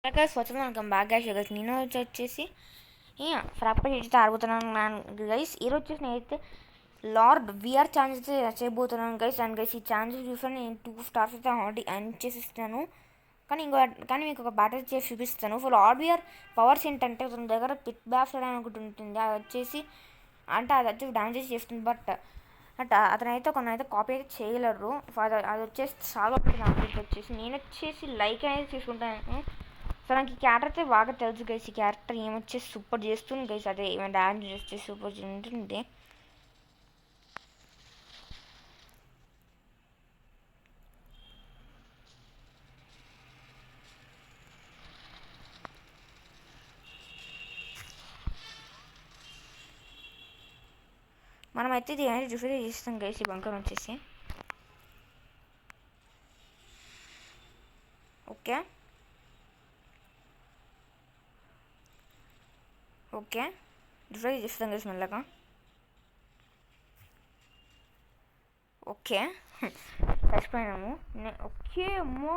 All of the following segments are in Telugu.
స్వచ్ఛత వెల్కమ్ బ్యాక్ గైస్. నేను వచ్చేసి ఫ్రాప్గా అయితే ఆడుగుతున్నాను గైస్. ఈరోజు వచ్చేసి నేనైతే లార్డ్ విఆర్ ఛాన్స్ అయితే చేయబోతున్నాను గైస్. అండ్ గైస్ ఈ ఛాన్స్ చూసాను నేను 2 స్టార్స్ అయితే ఆల్రెడీ ఎర్న్ చేసిస్తాను. కానీ మీకు ఒక బ్యాటర్ చేసి చూపిస్తాను. ఫుల్ లార్డ్ విఆర్ పవర్స్ ఏంటంటే తన దగ్గర పిట్ బ్యాఫ్డ్ అని ఒకటి ఉంటుంది. అది వచ్చేసి అది వచ్చి డ్యామేజ్ చేస్తుంది. బట్ అతనైతే కొన్నైతే కాపీ అయితే చేయగలరు. అది వచ్చేసి చాలా ఉంటుంది. నాకు వచ్చేసి నేను వచ్చేసి లైక్ అనేది తీసుకుంటాను. సో నాకు ఈ క్యారెక్టర్ అయితే బాగా తెలుసు గైస్. ఈ క్యారెక్టర్ ఏమొచ్చేసి సూపర్ చేస్తుంది గైస్. అదే ఏమైనా డ్యాన్స్ చేస్తే సూపర్ ఉంటుంది. మనమైతే ఇది అనేది డిఫైన్ చేస్తాం గైస్. ఈ బంకర్ వచ్చేసి ఓకే డిఫైన్ చేస్తాం గైస్ మెల్లగా. ఓకే చచ్చిపోయినాము. ఓకే అమ్మో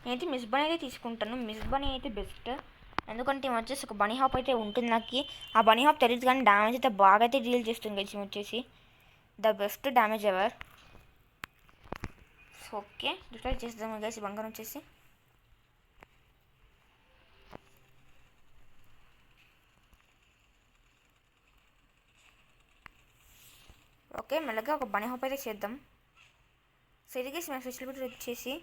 నేనైతే మిస్ బనీ అయితే తీసుకుంటాను. మిస్ బనీ అయితే బెస్ట్. ఎందుకంటే వచ్చేసి ఒక బనీ హాప్ అయితే ఉంటుంది. నాకు ఆ బనీ హాప్ తెలియదు కానీ డ్యామేజ్ అయితే బాగా అయితే డీల్ చేస్తుంది గైస్. వచ్చేసి the best damage ever. Okay distract చేద్దాం గైస్ బంగారం వచ్చేసి. ఓకే మెల్లగా ఒక బనీ హాప్ అయితే చేద్దాం. సో ఇది గైస్ మన ఫెసిలిటీ వచ్చేసి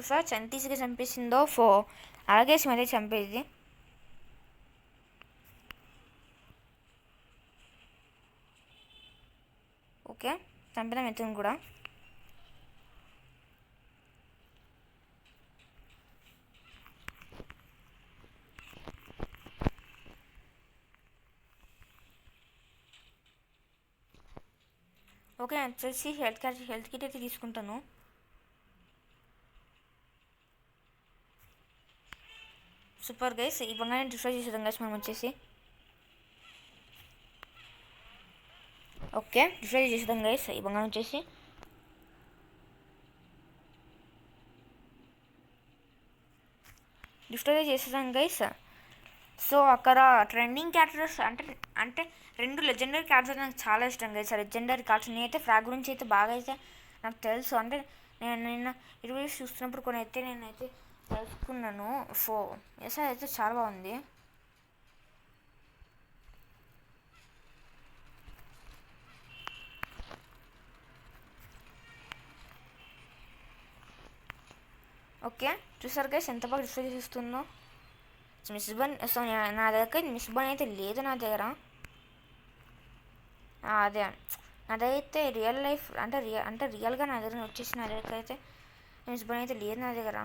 సార్ చంటీస్గా చంపేసిందో అలాగే అయితే చంపేది. ఓకే చంపిన మెత్తను కూడా. ఓకే వచ్చేసి హెల్త్ కిట్ అయితే తీసుకుంటాను. సూపర్ గైస్ ఈ బంగారం డిస్ట్రాయ్ చేసేద్దాం గైస్ మనం వచ్చేసి. ఓకే డిస్ట్రాయ్ చేసేద్దాం గైస్ ఈ బంగారం వచ్చేసి. డిస్ట్రాయ్ చేసేద్దాం గైస్. సో అక్కడ ట్రెండింగ్ క్యారెక్టర్స్ అంటే 2 లెజెండరీ క్యారెక్టర్స్ నాకు చాలా ఇష్టం గైస్. ఆ లెజెండరీ క్యారెక్టర్స్ నేనైతే ఫ్రాగ్ గురించి అయితే బాగా అయితే నాకు తెలుసు. అంటే నేను వీడియోస్ చూస్తున్నప్పుడు నేనైతే తెలుసుకున్నాను. ఎస్ అయితే చాలా బాగుంది. ఓకే చూసారు గైస్ ఎంత బాగా డిస్ప్లే చేస్తుందో. మిస్ బన్ నా దగ్గర మిస్ బన్ అయితే లేదు నా దగ్గర. అదే నాదైతే రియల్ లైఫ్ అంటే రియల్గా నా దగ్గర వచ్చేసి నా దగ్గర అయితే మిస్ బన్ అయితే లేదు నా దగ్గర.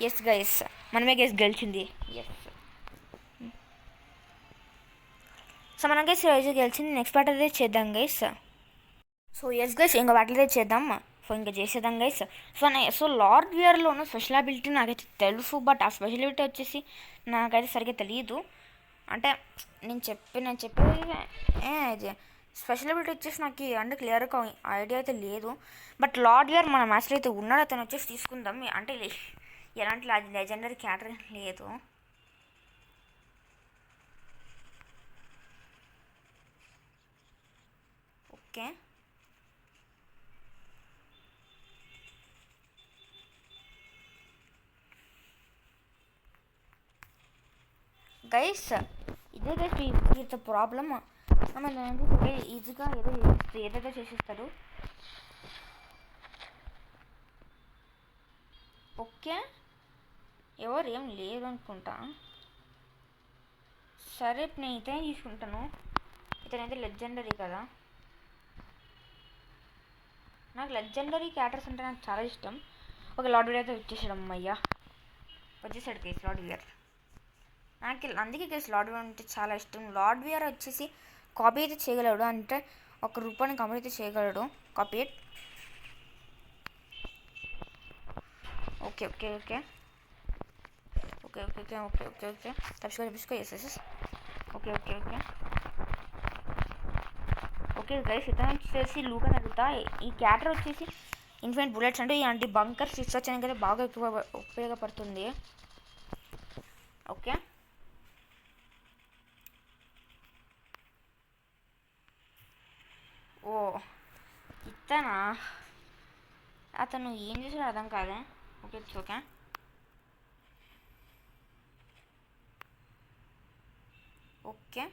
ఎస్ గైస్ మనమే గైస్ గెలిచింది. ఎస్ సో మనం గైస్ రోజు గెలిచింది. నెక్స్ట్ బ్యాటిల్ అయితే చేద్దాం గైస్. సో ఎస్ గైస్ ఇంకో బ్యాటిల్ అయితే చేద్దాం. ఇంకా చేసేద్దాం గైస్. సో లార్డ్ విఆర్లో ఉన్న స్పెషల్ అబిలిటీ నాకైతే తెలుసు. బట్ ఆ స్పెషల్ అబిలిటీ వచ్చేసి నాకైతే సరిగ్గా తెలియదు. అంటే నేను చెప్పేది ఇది స్పెషల్ అబిలిటీ వచ్చేసి నాకు అంటే క్లియర్గా ఐడియా అయితే లేదు. బట్ లార్డ్ విఆర్ మన మ్యాచ్లో అయితే ఉన్నాడు. అతను వచ్చేసి తీసుకుందాం. అంటే ఎలాంటి లెజెండరీ క్యారెక్టర్ లేదు. ఓకే గైస్ ఇదే గైస్ ఇట్స్ ప్రాబ్లమ్. ఈజీగా ఏదైతే చేసేస్తారు. ఓకే ఎవరు ఏం లేదు అనుకుంటా. సరే నేను ఇతనే తీసుకుంటాను. ఇతనైతే లెజెండరీ కదా. నాకు లెజెండరీ క్యారెక్టర్స్ అంటే నాకు చాలా ఇష్టం. ఒక లార్డ్ విఆర్ అయితే వచ్చేసాడు. అమ్మయ్యా వచ్చేసాడు కేసు లార్డ్ విఆర్. నాకు అందుకే కేసు లార్డ్ విఆర్ అంటే చాలా ఇష్టం. లార్డ్ విఆర్ వచ్చేసి కాపీ అయితే చేయగలడు. అంటే 1 రూపాయిని కంప్లీట్ అయితే చేయగలడు copy. Okay okay okay okay okay okay okay okay okay తప్పించుకో yes yes okay okay okay okay guys ఇతను వచ్చేసి లూక్ అని అడుగుతా. ఈ క్యాటర్ వచ్చేసి ఇన్ఫినిట్ బుల్లెట్స్ అంటే ఇలాంటి బంకర్ రీసెర్చ్ అనేది అయితే బాగా ఎక్కువ ఉపయోగపడుతుంది. ఓకే ఓ ఇతనా, అతను ఏం చేసాడో అర్థం కాదే. Okay it's okay. ఓకే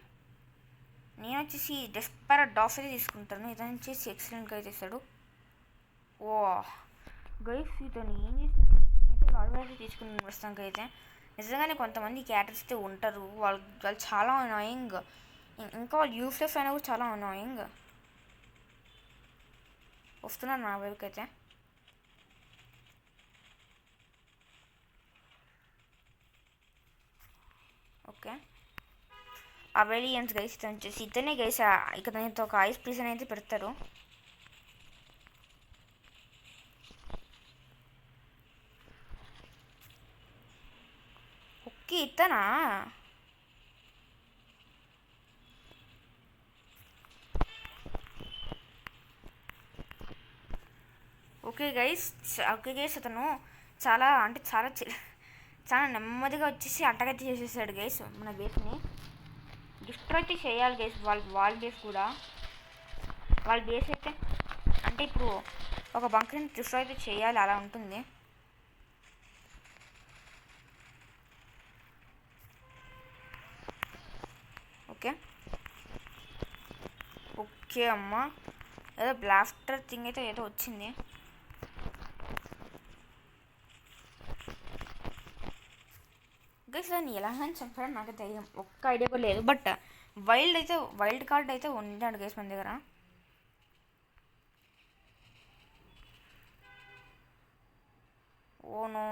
నేను వచ్చేసి డెస్పరెట్ డాగ్స్ అయితే తీసుకుంటాను. ఇతను వచ్చేసి ఎక్సలెంట్గా అయితే చేస్తాడు. ఓ గైస్ ఇతను ఏం చేసినాడు, నేనైతే లాయల్ అయితే తీసుకున్నాను ప్రస్తుతానికి అయితే. నిజంగానే కొంతమంది క్యారెక్టర్స్ అయితే ఉంటారు, వాళ్ళు చాలా అనాయింగ్, ఇంకా వాళ్ళు యూస్లెస్ అయినా కూడా చాలా అనాయింగ్. వస్తున్నాను నా వైపుకి అయితే. ఓకే అవెలియన్స్ గైస్ ఇతను వచ్చేసి ఇతనే గైస్ ఇక దానితో ఒక ఐస్ ప్రిజన్ అయితే పెడతారు. ఓకే ఇతనా, ఓకే గైస్ అతను చాలా అంటే చాలా నెమ్మదిగా వచ్చేసి అటాక్ అయితే చేసేసాడు గైస్. మన బేస్ని డిస్ట్రాయ్ అయితే చేయాలి గైస్. వాళ్ళ బేస్ కూడా, వాళ్ళ బేస్ అయితే అంటే ఇప్పుడు ఒక బంకర్ని డిస్ట్రాయ్ అయితే చేయాలి, అలా ఉంటుంది. ఓకే ఓకే అమ్మా ఏదో బ్లాస్టర్ థింగ్ అయితే ఏదో వచ్చింది. గైస్ దాన్ని ఎలా చంపాడో నాకు తెలియదు, ఒక్క ఐడియా కూడా లేదు. బట్ వైల్డ్ కార్డ్ అయితే ఉండాడు గైస్ మన దగ్గర. ఓనో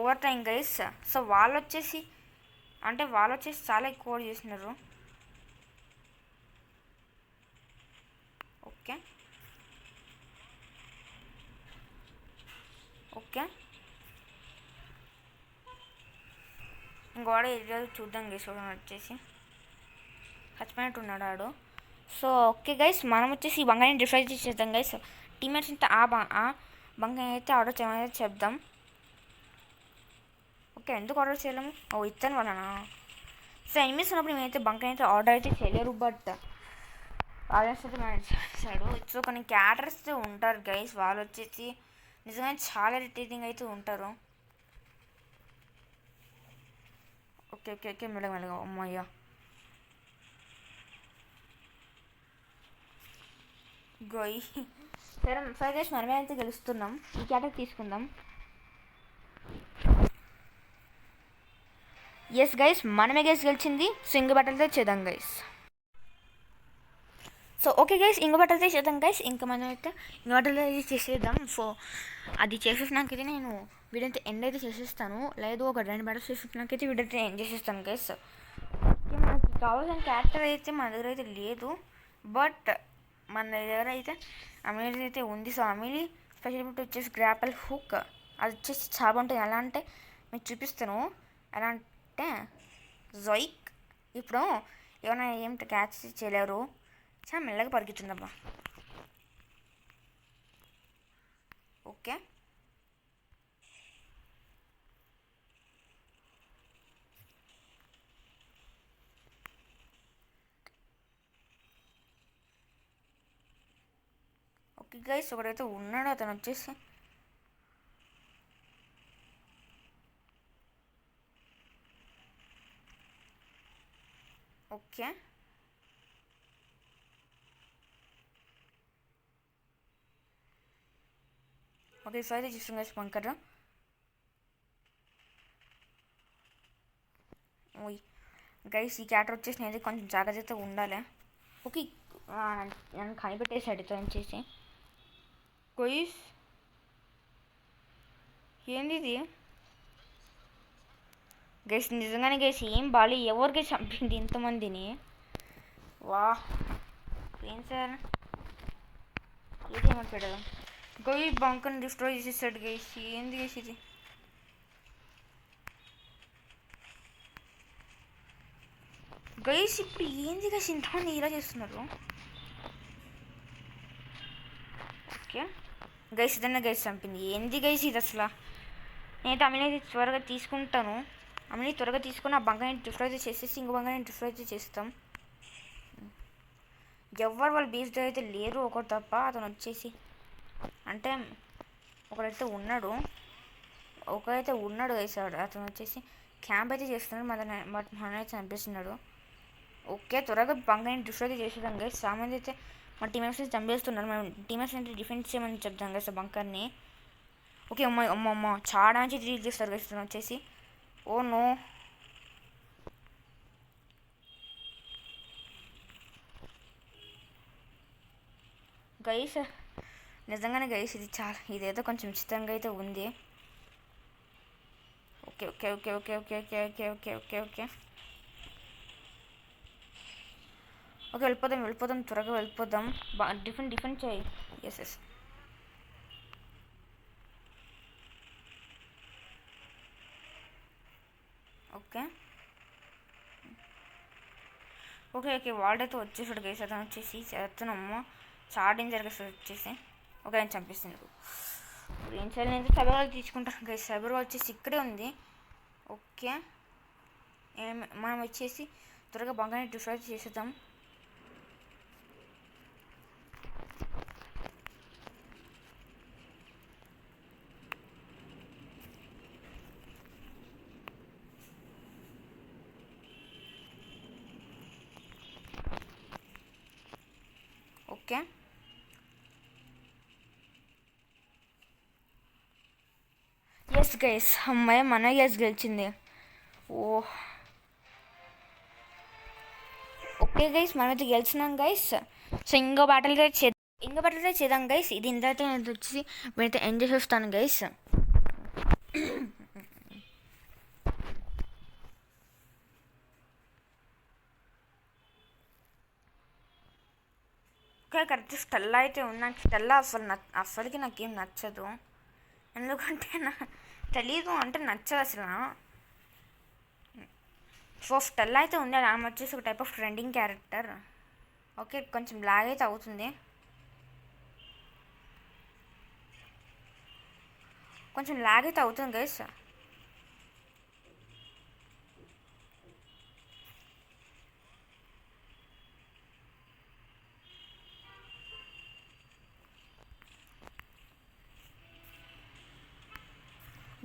ఓవర్ టైం గైస్. సో వాళ్ళు వచ్చేసి చాలా ఎక్కువ చేస్తున్నారు. ఓకే ఓకే ఇంకోడ ఏరియా చూద్దాం గైస్. వచ్చేసి చచ్చిపోయినట్టున్నాడు ఆడు. సో ఓకే గైస్ మనం వచ్చేసి ఈ బంగాన్ని డిఫైడ్ చేసేద్దాం గైస్. టీమేట్స్ అంటే ఆ బంగాన్ని అయితే ఆర్డర్ చేయమని చెప్దాం. ఓకే ఎందుకు ఆర్డర్ చేయలేము, ఓ ఇతను వలనా. సో ఎనిమిస్ ఉన్నప్పుడు మేమైతే బంగాన్ని అయితే ఆర్డర్ అయితే చేయలేరు, బట్ ఆర్డర్స్ అయితే మనం చేశాడు. సో కొన్ని క్యాటర్స్ ఉంటారు గైస్, వాళ్ళు వచ్చేసి నిజంగా చాలా ఇరిటేటింగ్ అయితే ఉంటారు. ఓకే ఓకే ఓకే మెల్లగా అమ్మయ్య. గోయ్ సరే గైస్ మనమే అయితే గెలుస్తున్నాం. ఈ క్యాటర్ తీసుకుందాం. ఎస్ గైస్ మనమే గెలిచింది. సో ఇంక బట్టలతో చేద్దాం గైస్. సో ఓకే గైస్ ఇంక బట్టలతో చేద్దాం గైస్. ఇంకా మనం అయితే ఇంక బట్టలతో చేసేద్దాం. సో అది చేసేసినాకైతే నేను వీడియో అయితే ఎండ్ అయితే చేసేస్తాను, లేదు ఒక 2 బట్టలు చేసేసినాకైతే వీడియో అయితే ఎండ్ చేసేస్తాను గైస్. మనకి కావాల్సిన క్యారెక్టర్ అయితే మన దగ్గర అయితే లేదు, బట్ మన దగ్గర అయితే అమీలి అయితే ఉంది. సో అమీలి స్పెషల్ వచ్చేసి గ్రాపల్ హుక్, అది వచ్చేసి చాలా బాగుంటుంది. ఎలా అంటే మీకు చూపిస్తాను. ఎలా అంటే జొయిక్ ఇప్పుడు ఏమైనా ఏమిటి క్యాచ్ చేయలేరు, చాలా మెల్లగా పరిగెత్తుందబ్బా. ఓకే ఓకే గైస్ ఒకడైతే ఉన్నాడు, అతను వచ్చేసి ఓకే ఓకే సో అయితే చూస్తాం గైస్ బంకర్. ఓయ్ గైస్ ఈ క్యాటర్ వచ్చేసి నేను కొంచెం జాగ్రత్తగా ఉండాలి. ఓకే నన్ను కనిపెట్టేసాడు ఇతను చేసి. గైస్ ఏంది ఇది గైస్, నిజంగానే గైస్ ఏం బాలి ఎవరికి చంపింది ఇంతమందిని. వా ఏం సార్ ఏదేమని పెడదాం. గైస్ బంకర్ని డిస్ట్రాయ్ చేసేసాడు గైస్. ఏంది గైస్ ఇది? గైస్ ఇప్పుడు ఏంది గైస్ ఇంతమంది ఇలా చేస్తున్నారు? ఓకే గైస్ ఇదన్నా గైస్ చంపింది. ఏంది గైస్ ఇది అసలు? నేనైతే అమ్మిని త్వరగా తీసుకుంటాను. అమ్మిని త్వరగా తీసుకుని ఆ బంగారాన్ని డిస్ట్రాయ్ చేసేసి ఇంకో బంగారాన్ని డిస్ట్రాయ్ చేస్తాం. ఎవరు వాళ్ళు బీచ్ అయితే లేరు ఒకటి తప్ప. అతను వచ్చేసి అంటే ఒకడైతే ఉన్నాడు గైస్. అతను వచ్చేసి క్యాంప్ అయితే చేస్తున్నాడు. మనైతే చంపేస్తున్నాడు. ఓకే త్వరగా బంగారాన్ని డిస్ట్రాయ్ చేసేద్దాం గైస్. సామాన్య అయితే మా టీమేట్స్ చంపేస్తున్నారు. మనం టీమేట్స్ అంటే డిఫెన్స్ చేయమని చెప్తాం గైస్ ఆ బంకర్ని. ఓకే అమ్మ చాలా నుంచి రీల్ చేస్తారు గైస్ వచ్చేసి. ఓ నో గైస్ నిజంగానే గైస్ ఇదేదో కొంచెం విచిత్రంగా అయితే ఉంది. Okay okay okay okay okay okay okay okay okay okay okay వెళ్ళిపోదాం త్వరగా వెళ్ళిపోదాం. డిఫెండ్ చేయి. ఎస్ ఓకే ఓకే ఓకే వాడైతే వచ్చేసాడు గైస్. అతను వచ్చేసి చేస్తున్నాము చాలా డేంజర్గా వచ్చేసి. ఓకే ఆయన చంపేసింది. ఏం చేయాలి? నేను సైబర్ తీసుకుంటాను గైస్. సైబర్ వచ్చేసి ఇక్కడే ఉంది. ఓకే మనం వచ్చేసి త్వరగా బంగారాన్ని డిస్ట్రాయ్ చేసేద్దాం. ఓకే ఎస్ గైస్ అమ్మాయి మన గైస్ గెలిచింది. ఓకే గైస్ మనమైతే గెలిచినాం గైస్. సో ఇంకో బ్యాటిల్ చేద్దాం గైస్. ఇది ఇంతైతే నేను వచ్చి నేనైతే ఎంజాయ్ చేస్తాను గైస్. ఓకే కరెక్ట్ స్టెల్లా అయితే ఉన్నాను. స్టెల్లా అస్సలకి నాకేం నచ్చదు. ఎందుకంటే తెలీదు అంటే నచ్చదు అసలు. సో స్టెల్లా అయితే ఉంది. ఆమె వచ్చేసి ఒక type of trending character. Okay కొంచెం లాగ్ అయితే అవుతుంది.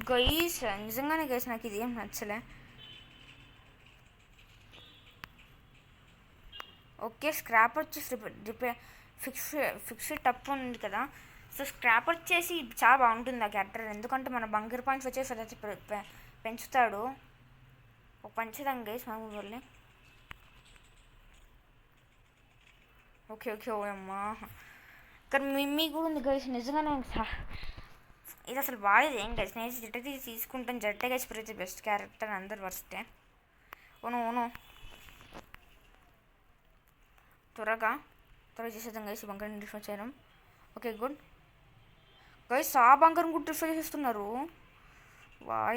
గైస్. నిజంగానే గైస్ నాకు ఇది ఏం నచ్చలే. ఓకే స్క్రాప్ వచ్చేసి ఫిక్స్ టప్ ఉంది కదా. సో స్క్రాప్ వచ్చేసి చాలా బాగుంటుంది ఆ క్యారెక్టర్. ఎందుకంటే మన బంకర్ పాయింట్స్ వచ్చేసి అది పెంచుతాడు. ఒక పంచుదాం గైస్ మన ఊళ్ళో. ఓకే ఓ అమ్మా ఇక్కడ మిమ్మీ కూడా ఉంది గైస్. నిజంగానే ఇది అసలు బాగాలేదు ఏం గైస్. నేను జట్ట తీసుకుంటాను. జట్టే గైస్ ప్రతి బెస్ట్ క్యారెక్టర్ అందరు వర్స్టే. ఓను త్వరగా చేసేద్దాం గైస్. బంకర్ని డిస్ట్రాయ్ చేయడం. Okay good guys. ఆ బంకర్ని కూడా డిస్ట్రాయ్ చేస్తున్నారు.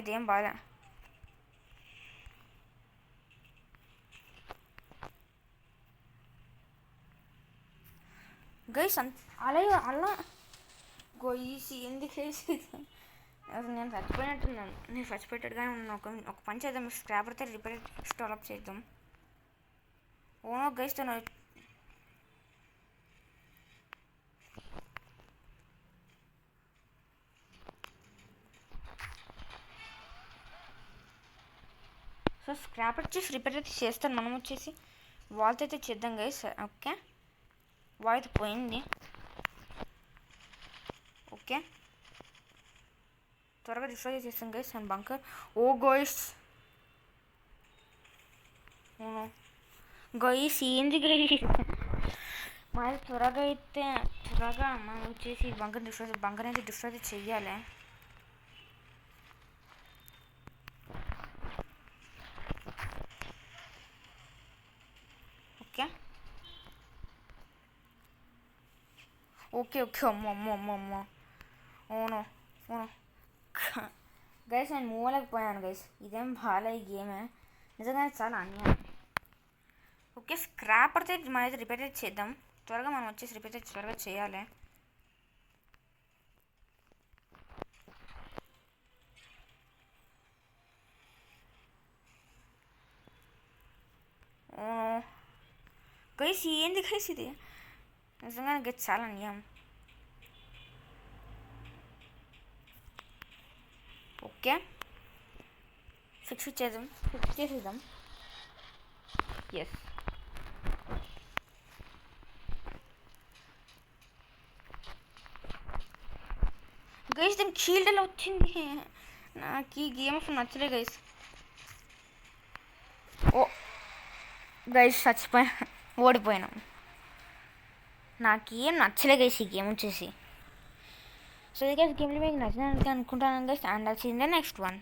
ఇదేం బాగా గైస్. అలా గైస్ ఎందుకు నేను చచ్చిపోయినట్టున్నాను. నేను చచ్చిపోయేటట్టుగానే ఉన్నాను. ఒక పని చేద్దాం. స్క్రాపర్తో రిపేర్ డెవలప్ చేద్దాం. ఓనో గైస్ తను సో స్క్రాపర్ వచ్చేసి రిపేర్ అయితే చేస్తాను. మనం వచ్చేసి వాల్తో అయితే చేద్దాం గైస్. ఓకే వాల్ అయితే పోయింది. ఓకే త్వరగా డిస్ట్రాయ్ చేస్తాం గైస్ అండ్ బంకర్. ఓ గైస్ ఏంది గైస్ మరి త్వరగా మనం వచ్చేసి బంకర్ అయితే డిస్ట్రాయ్ చెయ్యాలి. ఓకే అమ్మో ఓనో ఓనో గైస్ నేను మూవలేకపోయాను గైస్. ఇదేం బాగాలే ఈ గేమే, నిజంగానే చాలా అన్యాయం. ఓకే స్క్రాప్ అయితే మనం అయితే రిపేర్ అయితే చేద్దాం. త్వరగా మనం వచ్చేసి రిపేర్ అయితే త్వరగా చేయాలి. గైస్ ఏంది గైస్ ఇది, నిజంగానే గైస్ చాలా అన్యాయం. ఓకే ఫిక్స్ చేసేద్దాం. ఎస్ గైస్ దీనికి షీల్డ్ ఎలా వచ్చింది? నాకు ఈ గేమ్ అసలు నచ్చలే గైస్. ఓ గైస్ ఓడిపోయినాం. నాకేం నచ్చలే గైస్ ఈ గేమ్ వచ్చేసి. సో ఇది గైస్ గేమ్లో మీకు నచ్చినట్టు అనుకుంటాను గైస్. అండ్ అది నెక్స్ట్ వన్.